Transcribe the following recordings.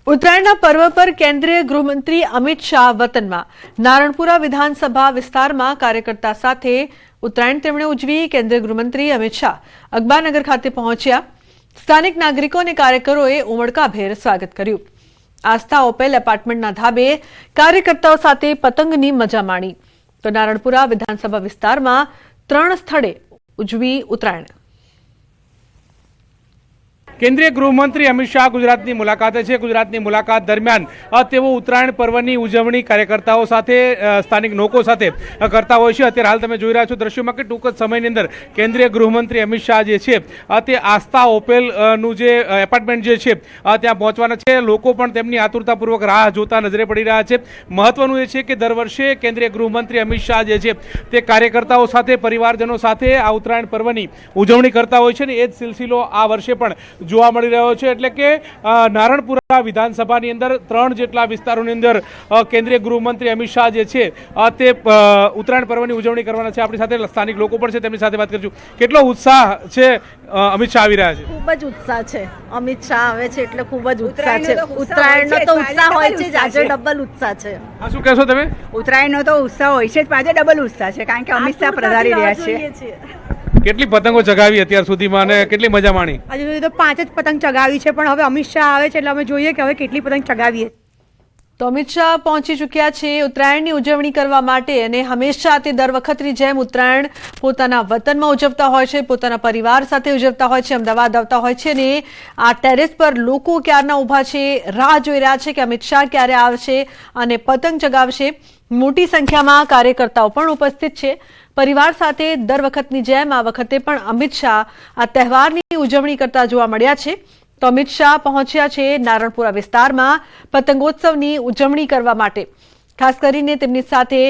ઉત્તરાયણના પર્વ પર કેન્દ્રીય ગૃહમંત્રી અમિત શાહ વતનમાં નારણપુરા વિધાનસભા વિસ્તારમાં કાર્યકર્તા સાથે ઉત્તરાયણ તેમણે ઉજવી। કેન્દ્રીય ગૃહમંત્રી અમિત શાહ અકબારનગર ખાતે પહોંચ્યા। સ્થાનિક નાગરિકો અને કાર્યકરોએ ઉમળકાભેર સ્વાગત કર્યું। આસ્થા ઓપેલ એપાર્ટમેન્ટના ધાબે કાર્યકર્તાઓ સાથે પતંગની મજા માણી તો નારણપુરા વિધાનસભા વિસ્તારમાં 3 સ્થળે ઉજવી ઉત્તરાયણ। केंद्रीय गृहमंत्री अमित शाह गुजरातनी मुलाकाते छे। गुजरातनी मुलाकात दरमियान तेओ उत्तरायण पर्वनी उजवणी कार्यकर्ताओं साथे स्थानिक लोको साथे करता होय छे। अत्यारे हाल तमे जोई रह्या छो दृश्योमां के टूंक ज समयनी अंदर केंद्रीय गृहमंत्री अमित शाह जे छे ते आस्था ओपेल नु जे एपार्टमेंट जे छे त्यां पहोंचवाना छे। लोको पण तेमनी आतुरतापूर्वक राह जोता नजरे पड़ी रह्या छे। महत्वनुं ए छे के दर वर्षे केंद्रीय गृहमंत्री अमित शाह जे छे ते कार्यकर्ताओं साथे परिवारजनों साथे आ उत्तरायण पर्वनी उजवणी करता होय छे ने ए ज सिलसिलो आ वर्षे पण જોવા મળી રહ્યો છે। એટલે કે નારણપુરા વિધાનસભાની અંદર 3 જેટલા વિસ્તારોની અંદર કેન્દ્રીય ગૃહમંત્રી અમિત શાહ જે છે તે ઉત્તરાયણ પર્વની ઉજવણી કરવાના છે। આપણી સાથે સ્થાનિક લોકો પણ છે, તેમની સાથે વાત કરીશું। કેટલો ઉત્સાહ છે અમિત શાહ આવી રહ્યા છે? ખૂબ જ ઉત્સાહ છે। અમિત શાહ આવે છે એટલે ખૂબ જ ઉત્સાહ છે। ઉત્તરાયણનો તો ઉત્સાહ હોય છે જ, આજે ડબલ ઉત્સાહ છે। હા, શું કહેશો તમે? ઉત્તરાયણનો તો ઉત્સાહ હોય છે જ, આજે ડબલ ઉત્સાહ છે કારણ કે અમિત શાહ પધારી રહ્યા છે। કેટલી પતંગો ચગાવી અત્યાર સુધીમાં અને કેટલી મજા માણી? હજુ સુધી તો 5 જ પતંગ ચગાવી છે, પણ હવે અમિત શાહ આવે છે એટલે અમે જોઈએ કે હવે કેટલી પતંગ ચગાવીએ। તો અમિત શાહ પહોંચી ચૂક્યા છે ઉત્તરાયણની ઉજવણી કરવા માટે અને હંમેશા તે દર વખતની જેમ ઉત્તરાયણ પોતાના વતનમાં ઉજવતા હોય છે, પોતાના પરિવાર સાથે ઉજવતા હોય છે, અમદાવાદ આવતા હોય છે ને આ ટેરેસ પર લોકો ક્યારના ઊભા છે, રાહ જોઈ રહ્યા છે કે અમિત શાહ ક્યારે આવશે અને પતંગ ચગાવશે। મોટી સંખ્યામાં કાર્યકર્તાઓ પણ ઉપસ્થિત છે। પરિવાર સાથે દર વખતની જેમ આ વખતે પણ અમિત શાહ આ તહેવારની ઉજવણી કરતા જોવા મળ્યા છે। તો અમિત શાહ પહોંચ્યા છે નારણપુરા વિસ્તારમાં પતંગોત્સવની ઉજવણી કરવા માટે। ખાસ કરીને તેમની સાથે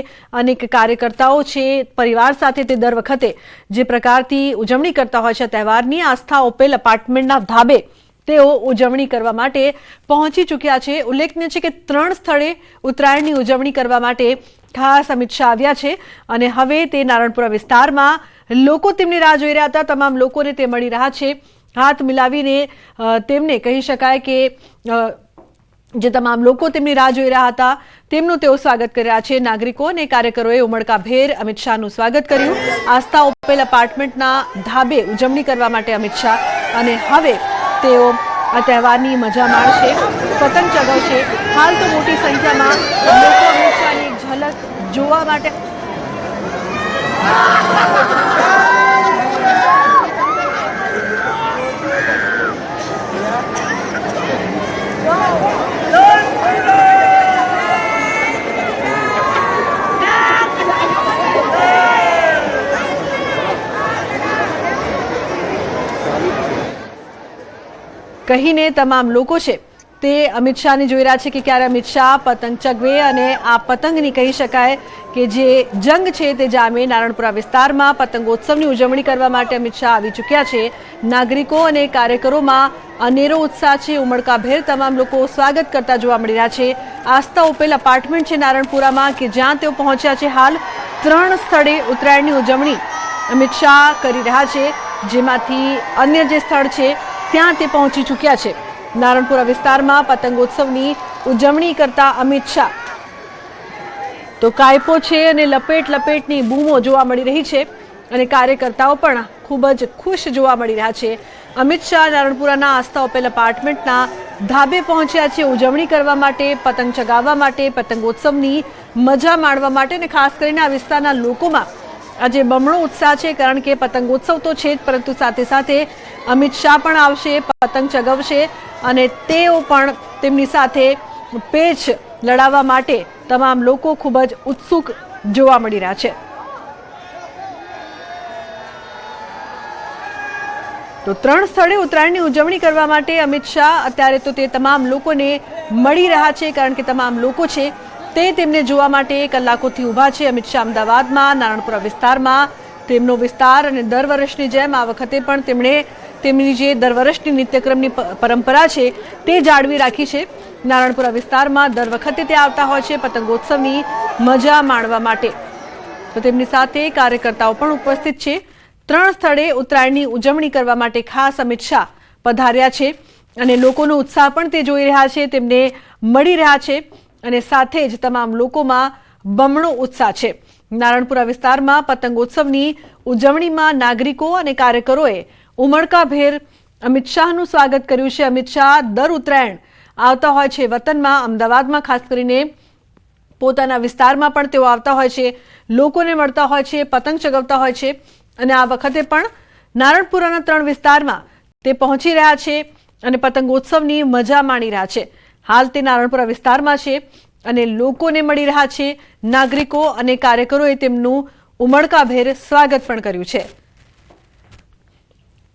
અનેક કાર્યકર્તાઓ છે। પરિવાર સાથે તે દર વખતે જે પ્રકારથી ઉજવણી કરતા હોય છે તહેવારની આસ્થા ઓપેલ એપાર્ટમેન્ટના ધાબે તેઓ ઉજવણી કરવા માટે પહોંચી ચૂક્યા છે। ઉલ્લેખનીય છે કે 3 સ્થળે ઉત્તરાયણની ઉજવણી કરવા માટે ખાસ અમિત શાહ આવ્યા છે અને હવે તે નારણપુરા વિસ્તારમાં લોકો તેમની રાહ જોઈ રહ્યા હતા। તમામ લોકોને તે મળી રહ્યા છે। હાથ મિલાવીને તેમને કહી શકાય કે જે તમામ લોકો તેમની રાહ જોઈ રહ્યા હતા તેમનું તેઓ સ્વાગત કરી રહ્યા છે। નાગરિકો અને કાર્યકરોએ ઉમળકાભેર અમિત શાહનું સ્વાગત કર્યું। આસ્થા ઓપેલ એપાર્ટમેન્ટના ધાબે ઉજવણી કરવા માટે અમિત શાહ અને હવે તેઓ આ તહેવારની મજા માણશે, પતંગ ચગાવશે। હાલ તો મોટી સંખ્યામાં લોકો અમિત શાહની એક ઝલક જોવા માટે કહીને તમામ લોકો છે તે અમિત શાહને જોઈ રહ્યા છે કે ક્યારે અમિત શાહ પતંગ ચગવે અને આ પતંગની કહી શકાય કે જે જંગ છે તે જામે। નારણપુરા વિસ્તારમાં પતંગોત્સવની ઉજવણી કરવા માટે અમિત શાહ આવી ચૂક્યા છે। નાગરિકો અને કાર્યકરોમાં અનેરો ઉત્સાહ છે। ઉમળકાભેર તમામ લોકો સ્વાગત કરતા જોવા મળી રહ્યા છે। આસ્થા ઓપેલ એપાર્ટમેન્ટ છે નારણપુરામાં કે જ્યાં તેઓ પહોંચ્યા છે। હાલ 3 સ્થળે ઉત્તરાયણની ઉજવણી અમિત શાહ કરી રહ્યા છે, જેમાંથી અન્ય જે સ્થળ છે ત્યાં તે પહોંચી ચૂક્યા છે। નારણપુરા વિસ્તારમાં પતંગોત્સવની ઉજવણી કરતા અમિત શાહ તો કાયપો છે અને લપેટની બૂમો જોવા મળી રહી છે અને કાર્યકર્તાઓ પણ ખૂબ જ ખુશ જોવા મળી રહ્યા છે। અમિત શાહ નારણપુરાના આસ્થા ઓપેલ એપાર્ટમેન્ટના ધાબે પહોંચ્યા છે ઉજવણી કરવા માટે, પતંગ ચગાવવા માટે, પતંગોત્સવની મજા માણવા માટે અને ખાસ કરીને આ વિસ્તારના લોકોમાં આજે બમણો ઉત્સાહ છે કારણ કે પતંગોત્સવ તો છે જ પરંતુ સાથે સાથે અમિત શાહ પણ આવશે, પતંગ ચગાવશે અને તેઓ પણ તેમની સાથે પેચ લડાવવા માટે તમામ લોકો ખૂબ જ ઉત્સુક જોવા મળી રહ્યા છે। તો 3 સ્થળે ઉત્તરાયણની ઉજવણી કરવા માટે અમિત શાહ અત્યારે તો તે તમામ લોકોને મળી રહ્યા છે કારણ કે તમામ લોકો છે તે તેમને જોવા માટે કલાકોથી ઊભા છે। અમિત શાહ અમદાવાદમાં નારણપુરા વિસ્તારમાં તેમનો વિસ્તાર અને દર વર્ષની જેમ આ વખતે પણ તેમણે તેમની જે દર વર્ષની નિત્યક્રમની પરંપરા છે તે જાળવી રાખી છે। નારણપુરા વિસ્તારમાં દર વખતે તે આવતા હોય છે પતંગોત્સવની મજા માણવા માટે। તો તેમની સાથે કાર્યકર્તાઓ પણ ઉપસ્થિત છે। 3 સ્થળે ઉત્તરાયણની ઉજવણી કરવા માટે ખાસ અમિત શાહ પધાર્યા છે। અને લોકોનો ઉત્સાહ પણ તે જોઈ રહ્યા છે, તેમને મળી રહ્યા છે અને સાથે જ તમામ લોકોમાં બમણો ઉત્સાહ છે. નારણપુરા વિસ્તારમાં પતંગોત્સવની ઉજવણીમાં નાગરિકો અને કાર્યકરોએ ઉમળકાભેર અમિત શાહનું સ્વાગત કર્યું છે. અમિત શાહ દર ઉત્તરાયણ આવતા હોય છે વતનમાં, અમદાવાદમાં ખાસ કરીને પોતાના વિસ્તારમાં પણ તેઓ આવતા હોય છે, લોકોને મળતા હોય છે, પતંગ ચગાવતા હોય છે અને આ વખતે પણ નારણપુરાના 3 વિસ્તારમાં તે પહોંચી રહ્યા છે અને પતંગોત્સવની મજા માણી રહ્યા છે. હાલ તે નારણપુરા વિસ્તારમાં છે અને લોકોને મળી રહ્યા છે. નાગરિકો અને કાર્યકરોએ તેમનું ઉમળકાભેર સ્વાગત પણ કર્યું છે.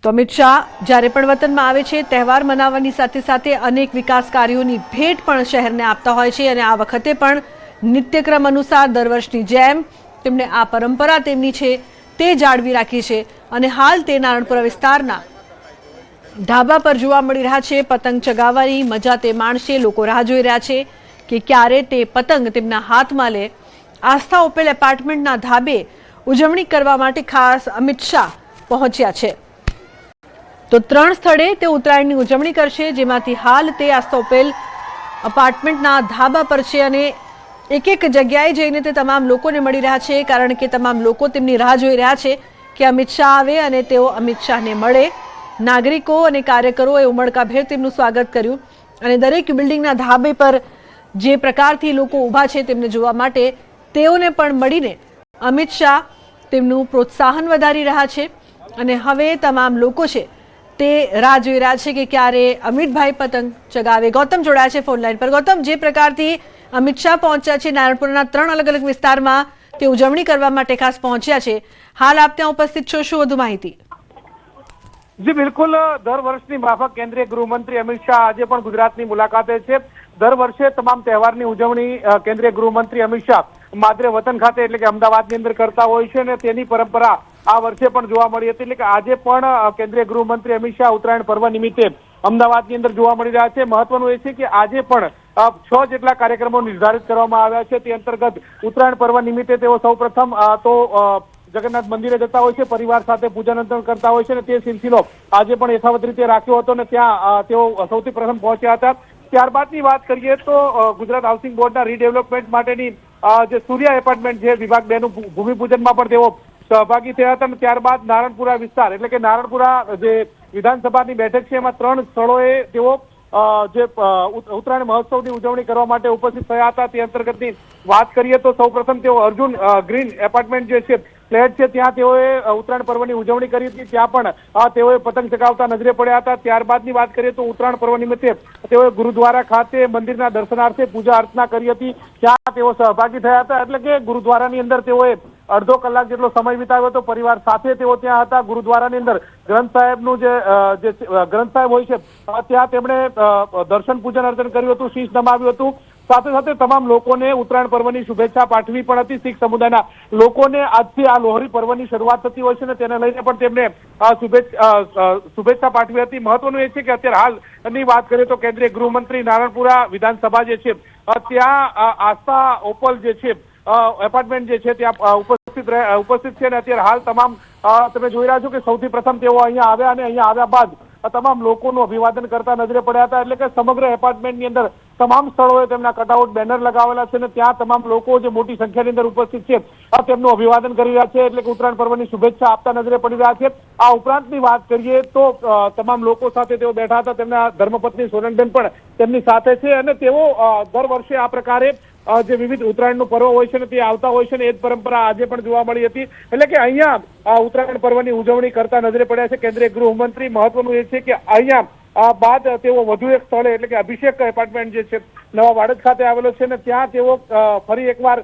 તો અમિત શાહ જ્યારે પણ વતનમાં આવે છે, તહેવાર મનાવવાની સાથે સાથે અનેક વિકાસ કાર્યોની ભેટ પણ શહેરને આપતા હોય છે અને આ વખતે પણ નિત્યક્રમ અનુસાર દર વર્ષની જેમ તેમણે આ પરંપરા તેમની છે તે જાળવી રાખી છે અને હાલ તે નારણપુરા વિસ્તારના ઢાબા પર જોવા મળી રહ્યા છે. પતંગ ચગાવવાની મજા તે માણશે. લોકો રાહ જોઈ રહ્યા છે કે ક્યારે તે પતંગ તેમના હાથમાં લે. આસ્થા ઓપેલ એપાર્ટમેન્ટના ધાબે ઉજવણી કરવા માટે ખાસ અમિત શાહ પહોંચ્યા છે. તો 3 સ્થળે તે ઉત્તરાયણની ઉજવણી કરશે, જેમાંથી હાલ તે આસ્થા ઓપેલ અપાર્ટમેન્ટના ધાબા પર છે અને એક જગ્યાએ જઈને તે તમામ લોકોને મળી રહ્યા છે, કારણ કે તમામ લોકો તેમની રાહ જોઈ રહ્યા છે કે અમિત શાહ આવે અને તેઓ અમિત શાહને મળે. નાગરિકો અને કાર્યકરોએ ઉમળકાભેર તેમનું સ્વાગત કર્યું અને દરેક બિલ્ડિંગના ધાબે પર જે પ્રકારથી લોકો ઊભા છે તેમને જોવા માટે તેઓને પણ મળીને અમિત શાહ તેમનું પ્રોત્સાહન વધારી રહ્યા છે અને હવે તમામ લોકો છે તે રાહ જોઈ રહ્યા છે કે ક્યારે અમિતભાઈ પતંગ ચગાવે. ગૌતમ જોડાયા છે ફોન લાઈન પર. ગૌતમ, જે પ્રકારથી અમિત શાહ પહોંચ્યા છે નારણપુરના 3 અલગ અલગ વિસ્તારમાં તે ઉજવણી કરવા માટે ખાસ પહોંચ્યા છે, હાલ આપ ત્યાં ઉપસ્થિત છો, શું વધુ માહિતી? જી બિલકુલ, દર વર્ષની માફક કેન્દ્રીય ગૃહમંત્રી અમિત શાહ આજે પણ ગુજરાતની મુલાકાતે છે. દર વર્ષે તમામ તહેવારની ઉજવણી કેન્દ્રીય ગૃહમંત્રી અમિત શાહ માદરે વતન ખાતે એટલે કે અમદાવાદની અંદર કરતા હોય છે અને તેની પરંપરા આ વર્ષે પણ જોવા મળી હતી. એટલે કે આજે પણ કેન્દ્રીય ગૃહમંત્રી અમિત શાહ ઉત્તરાયણ પર્વ નિમિત્તે અમદાવાદની અંદર જોવા મળી રહ્યા છે. મહત્વનું એ છે કે આજે પણ 6 જેટલા કાર્યક્રમો નિર્ધારિત કરવામાં આવ્યા છે. તે અંતર્ગત ઉત્તરાયણ પર્વ નિમિત્તે તેઓ સૌપ્રથમ તો જગન્નાથ મંદિરે જતા હોય છે, પરિવાર સાથે પૂજન અર્ચન કરતા હોય છે અને તે સિલસિલો આજે પણ યથાવત રીતે રાખ્યો હતો અને ત્યાં તેઓ સૌથી પ્રથમ પહોંચ્યા હતા. ત્યારબાદની વાત કરીએ તો ગુજરાત હાઉસિંગ બોર્ડના રીડેવલપમેન્ટ માટેની જે સૂર્યા એપાર્ટમેન્ટ છે વિભાગ 2 નું ભૂમિપૂજનમાં પણ તેઓ સહભાગી થયા હતા. અને ત્યારબાદ નારણપુરા વિસ્તાર એટલે કે નારણપુરા જે વિધાનસભાની બેઠક છે એમાં 3 સ્થળોએ તેઓ જે ઉત્તરાયણ મહોત્સવની ઉજવણી કરવા માટે ઉપસ્થિત થયા હતા. તે અંતર્ગતની વાત કરીએ તો સૌપ્રથમ તેઓ અર્જુન ગ્રીન એપાર્ટમેન્ટ જે છે ફ્લેટ છે ત્યાં તેઓએ ઉત્તરાયણ પર્વની ઉજવણી કરી હતી. ત્યાં પણ તેઓએ પતંગ ચગાવતા નજરે પડ્યા હતા. ત્યારબાદની વાત કરીએ તો ઉત્તરાયણ પર્વ નિમિત્તે તેઓએ ગુરુદ્વારા ખાતે મંદિરના દર્શનાર્થે પૂજા અર્ચના કરી હતી. ત્યાં તેઓ સહભાગી થયા હતા. એટલે કે ગુરુદ્વારાની અંદર તેઓએ અડધો કલાક જેટલો સમય વિતાવ્યો હતો. પરિવાર સાથે તેઓ ત્યાં હતા. ગુરુદ્વારાની અંદર ગ્રંથ સાહેબનું જે ગ્રંથ સાહેબ હોય છે ત્યાં તેમણે દર્શન પૂજન અર્ચન કર્યું હતું, શીશ નમાવ્યું હતું. સાથે સાથે તમામ લોકોને ઉત્તરાયણ પર્વની શુભેચ્છા પાઠવી પણ હતી. શીખ સમુદાયના લોકોને આજથી આ લોહરી પર્વની શરૂઆત થતી હોય છે ને તેને લઈને પણ તેમને શુભેચ્છા પાઠવી હતી. મહત્વનું એ છે કે અત્યારે હાલની વાત કરીએ તો કેન્દ્રીય ગૃહમંત્રી નારણપુરા વિધાનસભા જે છે ત્યાં આસ્થા ઓપલ જે છે એપાર્ટમેન્ટ જે છે ત્યાં ઉપસ્થિત છે અને અત્યારે હાલ તમામ તમે જોઈ રહ્યા છો કે સૌથી પ્રથમ તેઓ અહીંયા આવ્યા અને અહીંયા આવ્યા બાદ તમામ લોકોનું અભિવાદન કરતા નજરે પડ્યા હતા. એટલે કે સમગ્ર એપાર્ટમેન્ટની અંદર તમામ સ્થળોએ તેમના કટઆઉટ બેનર લગાવેલા છે અને ત્યાં તમામ લોકો જે મોટી સંખ્યાની અંદર ઉપસ્થિત છે તેમનું અભિવાદન કરી રહ્યા છે. એટલે કે ઉત્તરાયણ પર્વની શુભેચ્છા આપતા નજરે પડી રહ્યા છે. આ ઉપરાંતની વાત કરીએ તો તમામ લોકો સાથે તેઓ બેઠા હતા. તેમના ધર્મપત્ની સોનલબેન પણ તેમની સાથે છે અને તેઓ દર વર્ષે આ પ્રકારે જે વિવિધ ઉત્તરાયણનું પર્વ હોય છે ને તે આવતા હોય છે ને એ જ પરંપરા આજે પણ જોવા મળી હતી. એટલે કે અહીંયા ઉત્તરાયણ પર્વની ઉજવણી કરતા નજરે પડ્યા છે કેન્દ્રીય ગૃહમંત્રી. મહત્વનું એ છે કે અહીંયા બાદ તેઓ વધુ એક સ્થળે એટલે કે અભિષેક એપાર્ટમેન્ટ જે છે નવા વાડજ ખાતે આવેલો છે ને ત્યાં તેઓ ફરી એકવાર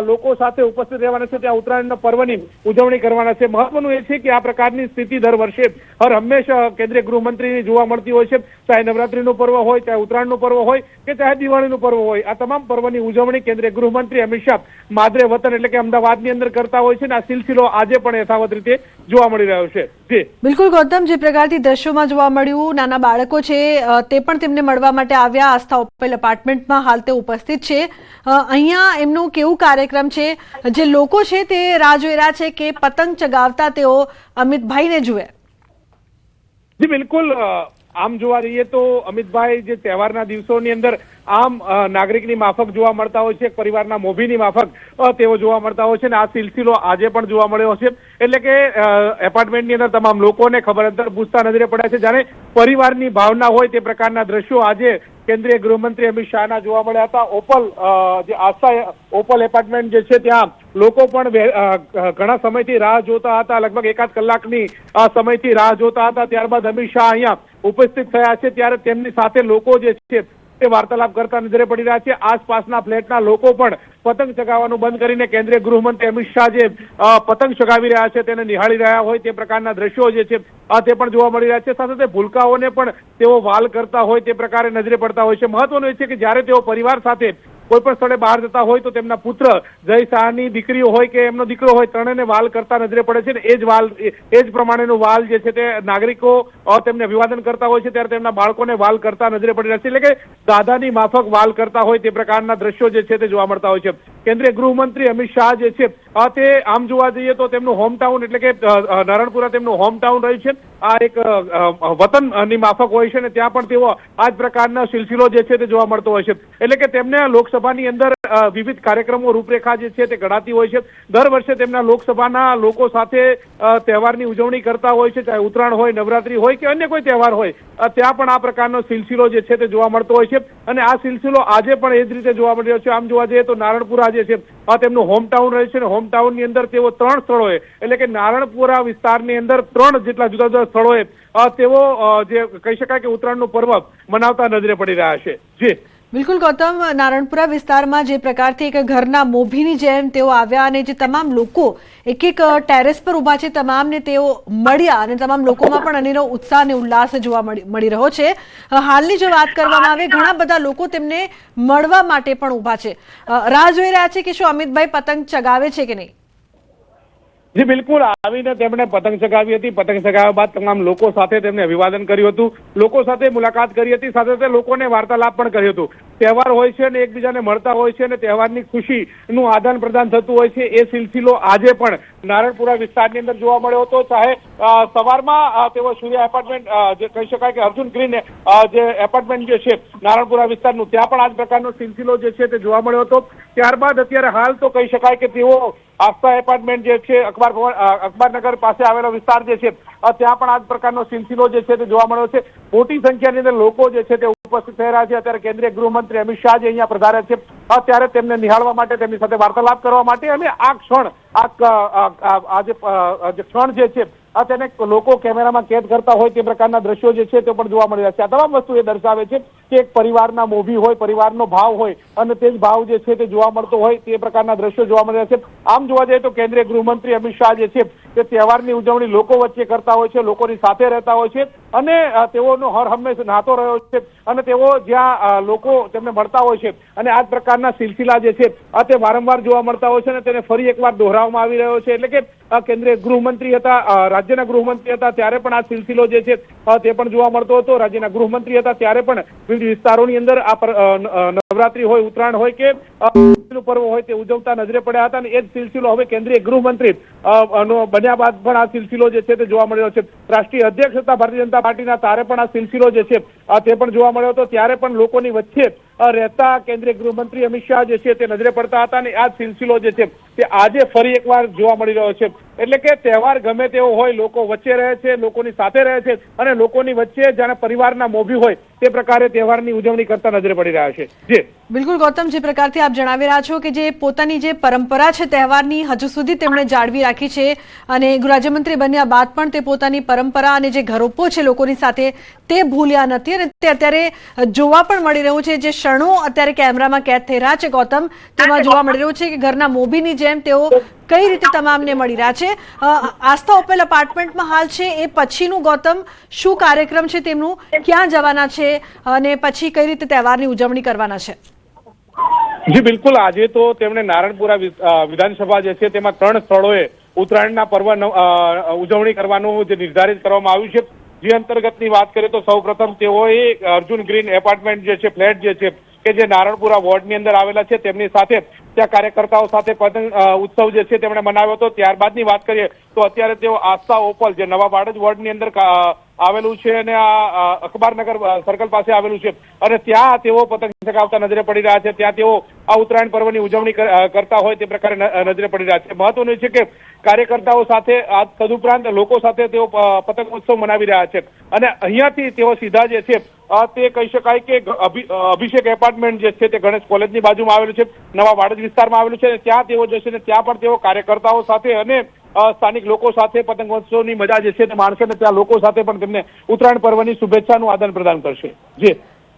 લોકો સાથે ઉપસ્થિત રહેવાના છે. ત્યાં ઉત્તરાયણના પર્વની ઉજવણી કરવાના છે. મહત્વનું એ છે કે આ પ્રકારની સ્થિતિ દર વર્ષે હંમેશા કેન્દ્રીય ગૃહમંત્રીની જોવા મળતી હોય છે. ચાહે નવરાત્રીનું પર્વ હોય, ચાહે ઉત્તરાયણનું પર્વ હોય કે ચાહે દિવાળીનું પર્વ હોય, આ તમામ પર્વની ઉજવણી કેન્દ્રીય ગૃહમંત્રી અમિત શાહ માદરે વતન એટલે કે અમદાવાદની અંદર કરતા હોય છે ને આ સિલસિલો આજે પણ યથાવત રીતે જોવા મળી રહ્યો છે. જી બિલકુલ ગૌતમ, જે પ્રકારથી દ્રશ્યોમાં જોવા મળ્યું, નાના બાળકો છે તે પણ તેમને મળવા માટે આવ્યા. આસ્થા ઓપેલ એપાર્ટમેન્ટમાં હાલ તે ઉપસ્થિત છે. અહીંયા એમનું કેવું કાર્યક્રમ છે? જે લોકો છે તે રાહ જોઈ રહ્યા છે કે પતંગ ચગાવતા તેઓ અમિતભાઈને જુએ. જી બિલકુલ, આમ જોવા જઈએ તો અમિતભાઈ, જે તહેવારના દિવસોની અંદર આમ નાગરિકની માફક જોવા મળતા હોય છે, પરિવારના મોભીની માફક તેઓ જોવા મળતા હોય છે, અને આ સિલસિલો આજે પણ જોવા મળ્યો છે. એટલે કે એપાર્ટમેન્ટની અંદર તમામ લોકોને ખબર અંતર પૂછતા નજરે પડ્યા છે, જાણે પરિવારની ભાવના હોય તે પ્રકારના દ્રશ્યો આજે કેન્દ્રીય ગૃહમંત્રી અમિત શાહના જોવા મળ્યા હતા. જે આસ્થા ઓપલ એપાર્ટમેન્ટ જે છે ત્યાં લોકો પણ ઘણા સમયથી રાહ જોતા હતા, લગભગ એકાદ કલાકની સમયથી રાહ જોતા હતા. ત્યારબાદ અમિત શાહ અહીંયા ઉપસ્થિત થયા છે, ત્યારે તેમની સાથે લોકો જે છે તે વાર્તાલાપ કરતા નજરે પડી રહ્યા છે. આસપાસના ફ્લેટના લોકો પણ પતંગ ચગાવવાનું બંધ કરીને કેન્દ્રીય ગૃહમંત્રી અમિત શાહ જે પતંગ ચગાવી રહ્યા છે તેને નિહાળી રહ્યા હોય તે પ્રકારના દ્રશ્યો જે છે તે પણ જોવા મળી રહ્યા છે. સાથે સાથે ભૂલકાઓને પણ તેઓ વાલ કરતા હોય તે પ્રકારે નજરે પડતા હોય છે. મહત્વનું એ છે કે જ્યારે તેઓ પરિવાર સાથે કોઈ પણ સ્થળે બહાર જતા હોય તો તેમના પુત્ર જય શાહની દીકરીઓ હોય કે એમનો દીકરો હોય, ત્રણેયને વાલ કરતા નજરે પડે છે, ને એ જ પ્રમાણેનું વાલ જે છે તે નાગરિકો તેમને અભિવાદન કરતા હોય છે ત્યારે તેમના બાળકોને વાલ કરતા નજરે પડી રહ્યા છે. એટલે કે દાદાની માફક વાલ કરતા હોય તે પ્રકારના દ્રશ્યો જે છે તે જોવા મળતા હોય છે. કેન્દ્રીય ગૃહમંત્રી અમિત શાહ જે છે તે આમ જોવા જઈએ તો તેમનું હોમટાઉન એટલે કે નારણપુરા તેમનું હોમટાઉન રહ્યું છે. આ એક વતનની માફક હોય છે, ને ત્યાં પણ તેઓ આ જ પ્રકારના સિલસિલો જે છે તે જોવા મળતો હોય છે. એટલે કે તેમને લોકસભાની અંદર વિવિધ કાર્યક્રમો રૂપરેખા જે છે તે ઘડાતી હોય છે. દર વર્ષે તેમના લોકસભાના લોકો સાથે તહેવારની ઉજવણી કરતા હોય છે, ચાહે ઉત્તરાયણ હોય, નવરાત્રી હોય કે અન્ય કોઈ તહેવાર હોય, ત્યાં પણ આ પ્રકારનો સિલસિલો જે છે તે જોવા મળતો હોય છે. અને આ સિલસિલો આજે પણ એ જ રીતે જોવા મળી રહ્યો છે. આમ જોવા જઈએ તો નારણપુરા જે છે તેમનું હોમટાઉન રહે છે, અને હોમટાઉનની અંદર તેઓ 3 સ્થળોએ એટલે કે નારણપુરા વિસ્તારની અંદર 3 જેટલા જુદા જુદા સ્થળોએ તેઓ જે કહી શકાય કે ઉત્તરાયણનું પર્વ મનાવતા નજરે પડી રહ્યા છે. જી બિલકુલ ગૌતમ, નારણપુરા વિસ્તારમાં જે પ્રકારથી એક ઘરના મોભીની જેમ તેઓ આવ્યા અને જે તમામ લોકો એક ટેરેસ પર ઉભા છે તમામને તેઓ મળ્યા, અને તમામ લોકોમાં પણ અનેરો ઉત્સાહ અને ઉલ્લાસ જોવા મળી રહ્યો છે. હાલની જો વાત કરવામાં આવે, ઘણા બધા લોકો તેમને મળવા માટે પણ ઉભા છે, રાહ જોઈ રહ્યા છે કે શું અમિતભાઈ પતંગ ચગાવે છે કે નહીં. જી બિલકુલ, આવીને તેમણે પતંગ ચગાવી હતી. પતંગ ચગાવ્યા બાદ તમામ લોકો સાથે તેમને અભિવાદન કર્યું હતું, લોકો સાથે મુલાકાત કરી હતી, સાથે સાથે લોકોને વાર્તાલાપ પણ કર્યું હતું. તહેવાર હોય છે ને એકબીજાને મળતા હોય છે, અને તહેવારની ખુશીનું આદાન પ્રદાન થતું હોય છે. એ સિલસિલો આજે પણ નારણપુરા વિસ્તારની અંદર જોવા મળ્યો હતો. ચાહે સવારમાં તેઓ સૂર્ય એપાર્ટમેન્ટ જે કહી શકાય કે અર્જુન ગ્રીન જે એપાર્ટમેન્ટ જે છે નારણપુરા વિસ્તારનું, ત્યાં પણ આ જ પ્રકારનો સિલસિલો જે છે તે જોવા મળ્યો હતો. ત્યારબાદ અત્યારે હાલ તો કહી શકાય કે તેઓ આસ્થા એપાર્ટમેન્ટ જે છે અખબારનગર પાસે આવેલો વિસ્તાર જે છે ત્યાં પણ આ જ પ્રકારનો સિલસિલો જે છે તે જોવા મળ્યો છે. મોટી સંખ્યાની અંદર લોકો જે છે તે ઉપસ્થિત થઈ રહ્યા છે. અત્યારે કેન્દ્રીય ગૃહમંત્રી અમિત શાહ જે અહીંયા પધાર્યા છે, ત્યારે તેમને નિહાળવા માટે, તેમની સાથે વાર્તાલાપ કરવા માટે, અને આ ક્ષણ જે ક્ષણ જે છે તેને લોકો કેમેરામાં કેદ કરતા હોય તે પ્રકારના દ્રશ્યો જે છે તે પણ જોવા મળી રહ્યા છે. આ તમામ વસ્તુ એ દર્શાવે છે કે એક પરિવારના મોભી હોય, પરિવારનો ભાવ હોય, અને તે જ ભાવ જે છે તે જોવા મળતો હોય તે પ્રકારના દ્રશ્યો જોવા મળી રહ્યા છે. આમ જોવા જઈએ તો કેન્દ્રીય ગૃહમંત્રી અમિત શાહ જે છે તે તહેવારની ઉજવણી લોકો વચ્ચે કરતા હોય છે, લોકોની સાથે રહેતા હોય છે, અને તેઓનો હર હંમેશ નાતો રહ્યો છે, અને તેઓ જ્યાં લોકો તેમને મળતા હોય છે, અને આ જ પ્રકારના સિલસિલા જે છે તે વારંવાર જોવા મળતા હોય છે, અને તેને ફરી એકવાર દોહરાવવામાં આવી રહ્યો છે. એટલે કે કેન્દ્રીય ગૃહમંત્રી હતા, રાજ્યના ગૃહમંત્રી હતા ત્યારે પણ આ સિલસિલો જે છે તે પણ જોવા મળતો હતો. રાજ્યના ગૃહમંત્રી હતા ત્યારે પણ વિવિધ વિસ્તારોની અંદર આ નવરાત્રી હોય, ઉત્તરાયણ હોય કે પર્વ હોય તે ઉજવતા નજરે પડ્યા હતા, અને એ જ સિલસિલો હવે કેન્દ્રીય ગૃહમંત્રી બન્યા બાદ પણ આ સિલસિલો જે છે તે જોવા મળ્યો છે. રાષ્ટ્રીય અધ્યક્ષ હતા ભારતીય જનતા પાર્ટીના, ત્યારે પણ આ સિલસિલો જે છે તે પણ જોવા મળ્યો હતો. ત્યારે પણ લોકોની વચ્ચે રહેતા કેન્દ્રીય ગૃહમંત્રી અમિત શાહ જે છે તે નજરે પડતા હતા, અને આ સિલસિલો જે છે તે આજે ફરી એકવાર જોવા મળી રહ્યો છે. એટલે કે તહેવાર ગમે તેવો હોય, લોકો વચ્ચે રહે છે, લોકોની સાથે રહે છે, અને લોકોની વચ્ચે જાણે પરિવારના મોભી હોય તે પ્રકારે તહેવારની ઉજવણી કરતા નજરે પડી રહ્યા છે. જી બિલકુલ ગૌતમ, જે પ્રકારથી આપ જણાવી રહ્યા છો કે જે પોતાની જે પરંપરા છે તહેવારની હજુ સુધી તેમણે જાળવી રાખી છે, અને ગૃહરાજ્યમંત્રી બન્યા બાદ પણ તે પોતાની પરંપરા અને જે ઘરોપો છે લોકોની સાથે તે ભૂલ્યા નથી, અને તે અત્યારે જોવા પણ મળી રહ્યું છે. જે ક્ષણો અત્યારે કેમેરામાં કેદ થઈ રહ્યા છે ગૌતમ, તેમાં જોવા મળી રહ્યું છે કે ઘરના મોભીની જેમ તેઓ કઈ રીતે તમામને મળી રહ્યા છે. આસ્થા ઓપેલ એપાર્ટમેન્ટમાં હાલ છે, એ પછીનું ગૌતમ શું કાર્યક્રમ છે તેમનું, ક્યાં જવાના છે, અને પછી કઈ રીતે તહેવારની ઉજવણી કરવાના છે. જી બિલકુલ, આજે તો તેમણે નારણપુરા વિધાનસભા જે છે તેમાં 3 સ્થળોએ ઉત્તરાયણના પર્વ ઉજવણી કરવાનું જે નિર્ધારિત કરવામાં આવ્યું છે. જે અંતર્ગતની વાત કરીએ તો સૌપ્રથમ તેઓએ અર્જુન ગ્રીન એપાર્ટમેન્ટ જે છે, ફ્લેટ જે છે કે જે નારણપુરા વોર્ડની અંદર આવેલા છે, તેમની સાથે ત્યાં કાર્યકર્તાઓ સાથે પતંગ ઉત્સવ જે છે તેમણે મનાવ્યો હતો. ત્યારબાદની વાત કરીએ તો અત્યારે તેઓ આસ્થા ઓપલ જે નવા બાળજ વોર્ડની અંદર આવેલું છે અને આ અખબારનગર સર્કલ પાસે આવેલું છે અને ત્યાં તેઓ પતંગ ચગાવતા નજરે પડી રહ્યા છે. ત્યાં તેઓ આ ઉત્તરાયણ પર્વની ઉજવણી કરતા હોય તે પ્રકારે નજરે પડી રહ્યા છે. મહત્વનું છે કે કાર્યકર્તાઓ સાથે આ તદુપરાંત લોકો સાથે તેઓ પતંગોત્સવ મનાવી રહ્યા છે અને અહીંયાથી તેઓ સીધા જે છે તે કહી શકાય કે અભિષેક એપાર્ટમેન્ટ જે છે તે ગણેશ કોલેજની બાજુમાં આવેલું છે, નવા વાડજ વિસ્તારમાં આવેલું છે. ત્યાં તેઓ જશે ને ત્યાં પણ તેઓ કાર્યકર્તાઓ સાથે અને સ્થાનિક લોકો સાથે પતંગોત્સવની મજા જે છે તે માણશે અને ત્યાં લોકો સાથે પણ તેમને ઉત્તરાયણ પર્વની શુભેચ્છાનું આદાન પ્રદાન કરશે. જી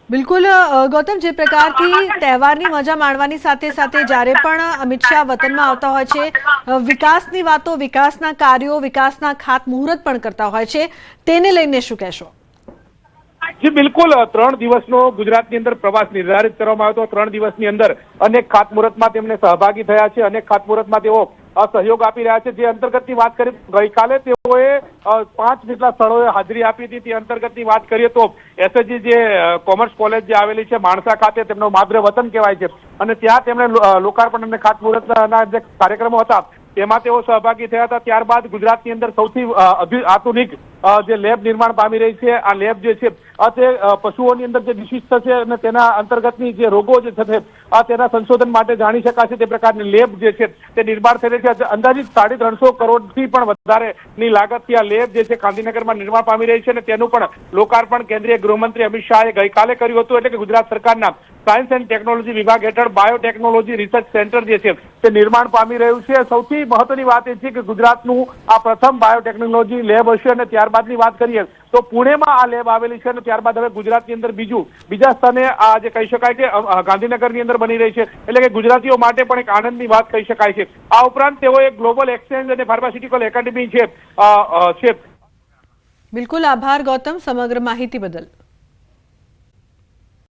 બિલકુલ ગૌતમ, જે પ્રકારથી તહેવારની મજા માણવાની સાથે સાથે જ્યારે પણ અમિત શાહ વતનમાં આવતા હોય છે, વિકાસની વાતો, વિકાસના કાર્યો, વિકાસના ખાતમુહૂર્ત પણ કરતા હોય છે, તેને લઈને શું કહેશો? જી બિલકુલ, 3 દિવસનો ગુજરાતની અંદર પ્રવાસ નિર્ધારિત કરવામાં આવ્યો હતો. 3 દિવસની અંદર અનેક ખાતમુહૂર્તમાં તેમને સહભાગી થયા છે, અનેક ખાતમુહૂર્તમાં તેઓ સહયોગ આપી રહ્યા છે. જે અંતર્ગતની વાત કરીએ, ગઈકાલે તેઓએ 5 જેટલા સ્થળોએ હાજરી આપી હતી. તે અંતર્ગતની વાત કરીએ તો એસએજી જે કોમર્સ કોલેજ જે આવેલી છે માણસા ખાતે, તેમનો માતૃ વતન કહેવાય છે અને ત્યાં તેમણે લોકાર્પણ અને ખાતમુહૂર્તના જે કાર્યક્રમો હતા તેમાં તેઓ સહભાગી થયા હતા. ત્યારબાદ ગુજરાતની અંદર સૌથી આધુનિક જે લેબ નિર્માણ પામી રહી છે, આ લેબ જે છે તે પશુઓની અંદર જે વિશિષ્ટ છે અને તેના અંતર્ગતની જે રોગો જે છે તેના સંશોધન માટે જાણી શકાશે તે પ્રકારની લેબ જે છે તે નિર્માણ થઈ રહી છે. અંદાજિત 350 કરોડથી પણ વધારેની લાગતથી આ લેબ જે છે ગાંધીનગરમાં નિર્માણ પામી રહી છે અને તેનું પણ લોકાર્પણ કેન્દ્રીય ગૃહમંત્રી અમિત શાહે ગઈકાલે કર્યું હતું. એટલે કે ગુજરાત સરકારના સાયન્સ એન્ડ ટેકનોલોજી વિભાગ હેઠળ બાયોટેકનોલોજી રિસર્ચ સેન્ટર જે છે તે નિર્માણ પામી રહ્યું છે. સૌથી મહત્વની વાત એ છે કે ગુજરાતનું આ પ્રથમ બાયોટેકનોલોજી લેબ હશે અને ત્યારબાદની વાત કરીએ તો પુણેમાં આ લેબ આવેલી છે અને ત્યારબાદ હવે ગુજરાતની અંદર બીજા સ્થાને આ જે કહી શકાય કે ગાંધીનગરની અંદર બની રહી છે. એટલે કે ગુજરાતીઓ માટે પણ એક આનંદની વાત કહી શકાય છે. આ ઉપરાંત તેઓ એક ગ્લોબલ એક્સચેન્જ અને ફાર્માસ્યુટિકલ એકેડમી છે. બિલકુલ, આભાર ગૌતમ સમગ્ર માહિતી બદલ.